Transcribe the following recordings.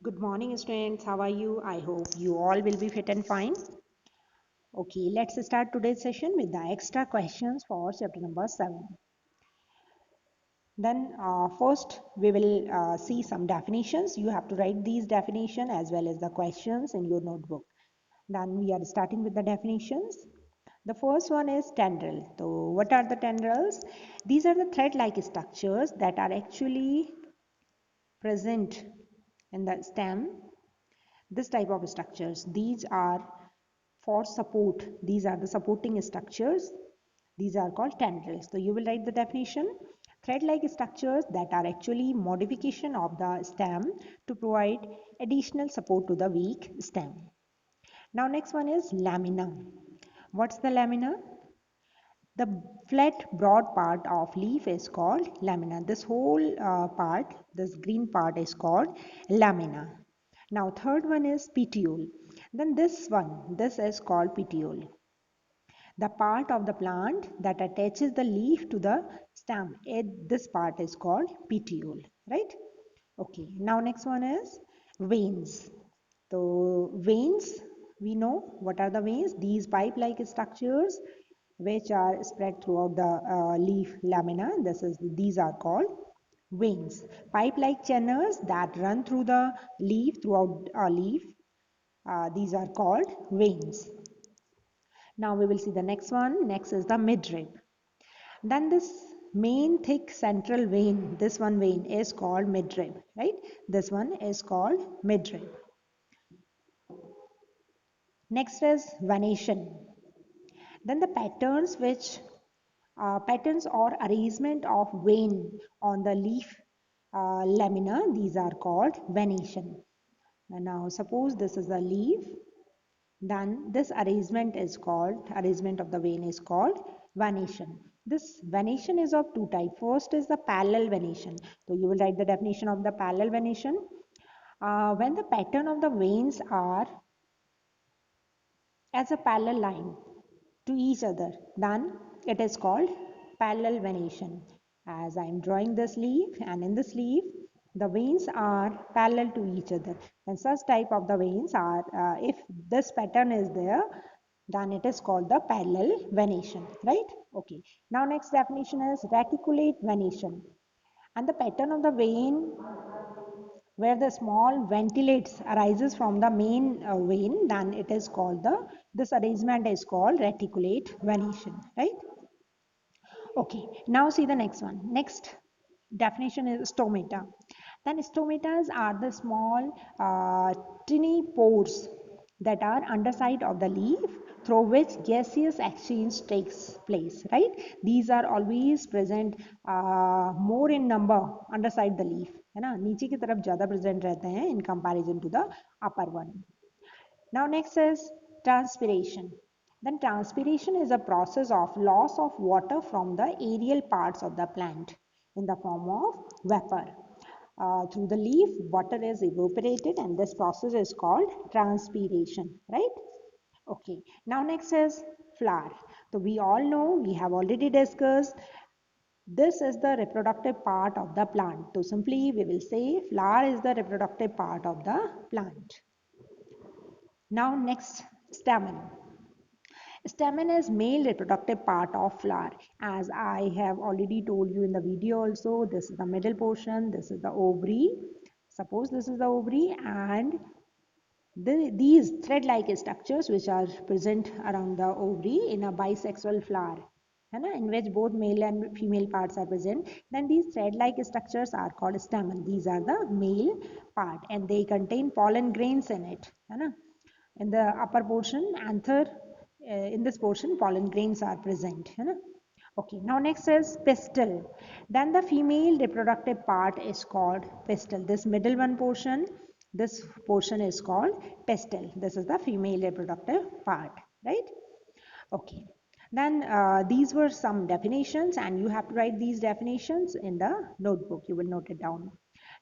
Good morning, students. How are you? I hope you all will be fit and fine. Okay, let's start today's session with the extra questions for chapter number 7. Then, first, we will see some definitions. You have to write these definitions as well as the questions in your notebook. Then, we are starting with the definitions. The first one is tendril. So, what are the tendrils? These are the thread like structures that are actually present in the stem. This type of structures, these are for support. These are the supporting structures. These are called tendrils. So you will write the definition. Thread-like structures that are actually modification of the stem to provide additional support to the weak stem. Now next one is lamina. What's the lamina? The flat broad part of leaf is called lamina. This whole part, this green part is called lamina. Now third one is petiole. Then this is called petiole. The part of the plant that attaches the leaf to the stem. This part is called petiole, right? Okay, now next one is veins. So veins, we know what are the veins? These pipe-like structures which are spread throughout the leaf lamina. These are called veins. Pipe-like channels that run through the leaf throughout a leaf. These are called veins. Now we will see the next one. Next is the midrib. Then this main thick central vein, this one vein is called midrib, right? This one is called midrib. Next is venation. Then the patterns or arrangement of vein on the leaf lamina, these are called venation. Now suppose this is a leaf, then this arrangement of the vein is called venation. This venation is of two types. First is the parallel venation. So you will write the definition of the parallel venation. When the pattern of the veins are as a parallel line to each other, then it is called parallel venation. As I am drawing this leaf, and in this leaf the veins are parallel to each other, and such type of the veins are, if this pattern is there, then it is called the parallel venation, right? Okay, now next definition is reticulate venation. And the pattern of the vein where the small ventilates arises from the main vein, then it is called this arrangement is called reticulate venation, right? Okay, now see the next one. Next definition is stomata. Then stomatas are the small tiny pores that are underside of the leaf through which gaseous exchange takes place, right? These are always present more in number underside the leaf, है ना? नीचे की तरफ ज़्यादा present रहते हैं in comparison to the upper one. Now next is transpiration. Then transpiration is a process of loss of water from the aerial parts of the plant in the form of vapor. Through the leaf, water is evaporated, and this process is called transpiration, right? Okay, now next is flower. So we all know, we have already discussed, this is the reproductive part of the plant. So simply we will say flower is the reproductive part of the plant. Now next, stamen. Stamen is male reproductive part of flower. As I have already told you in the video also, this is the middle portion, this is the ovary. Suppose this is the ovary, and these thread-like structures which are present around the ovary in a bisexual flower, in which both male and female parts are present, then these thread-like structures are called stamen. These are the male part, and they contain pollen grains in it. In the upper portion, anther, in this portion pollen grains are present. Okay, now next is pistil. Then the female reproductive part is called pistil. This middle one portion, this portion is called pistil. This is the female reproductive part, right? Okay, then these were some definitions, and you have to write these definitions in the notebook. You will note it down.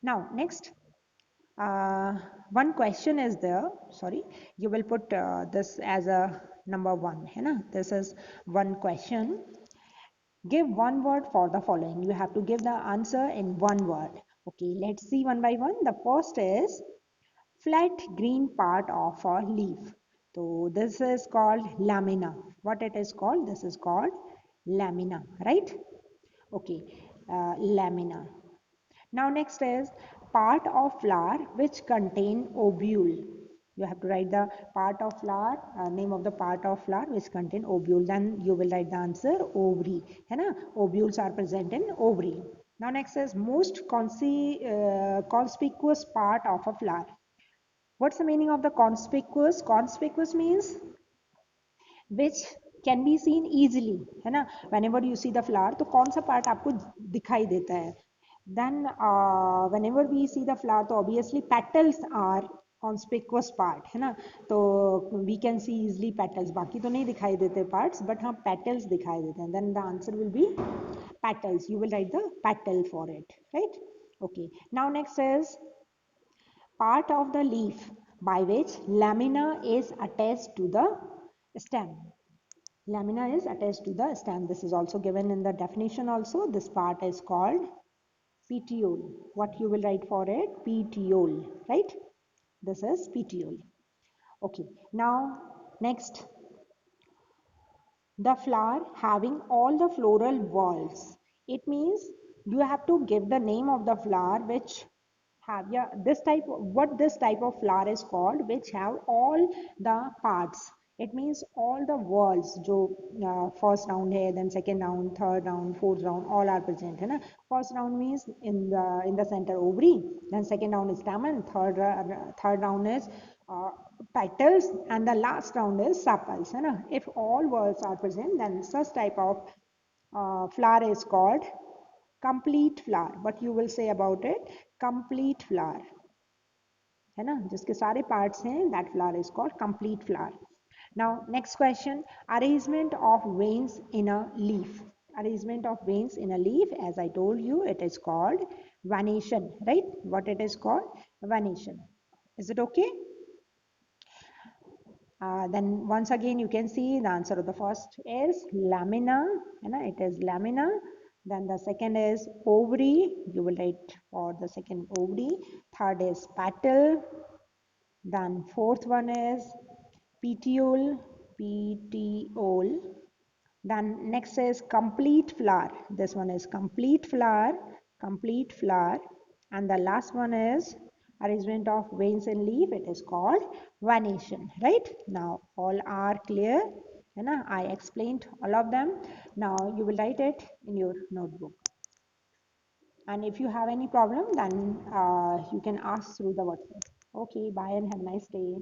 Now next, one question is there. Sorry, you will put this as a number one. This is one question. Give one word for the following. You have to give the answer in one word. Okay, let's see one by one. The first is flat green part of a leaf. So this is called lamina. What it is called? This is called lamina, right? Okay, lamina. Now next is part of flower which contain ovule. You have to write the part of flower, name of the part of flower which contain ovule. Then you will write the answer ovary. है ना? Ovules are present in ovary. Now next is most conspicuous part of a flower. What's the meaning of the conspicuous? Conspicuous means which can be seen easily, है ना? Whenever you see the flower, तो कौन सा part आपको दिखाई देता है? Then whenever we see the flower, तो obviously petals are conspicuous part, है ना? तो we can see easily petals. बाकी तो नहीं दिखाई देते parts, but हाँ petals दिखाई देते हैं. Then the answer will be petals. You will write the petal for it, right? Okay. Now next is part of the leaf by which lamina is attached to the stem. Lamina is attached to the stem. This is also given in the definition also. This part is called petiole. What you will write for it? Petiole, right? This is petiole. Okay. Now, next, the flower having all the floral whorls. It means you have to give the name of the flower which have, yeah, this type, what this type of flower is called, which have all the parts. It means all the whorls जो first round है, then second round, third round, fourth round, all are present है ना. First round means in the center ovary, then second round is stamen, third round is petals, and the last round is sepals है ना. If all whorls are present, then such type of flower is called complete flower. What you will say about it? Complete flower है ना, जिसके सारे parts हैं, that flower is called complete flower. Now next question, arrangement of veins in a leaf. Arrangement of veins in a leaf, as I told you, it is called venation, right? What it is called? Venation. Is it okay? Then once again you can see the answer of the first is lamina, it is lamina. Then the second is ovary, you will write for the second ovary. Third is petal. Then fourth one is petiole, petiole. Then next is complete flower. This one is complete flower, complete flower. And the last one is arrangement of veins in leaf. It is called venation, right? Now all are clear. I explained all of them. Now you will write it in your notebook. And if you have any problem, then you can ask through the WhatsApp. Okay, bye and have a nice day.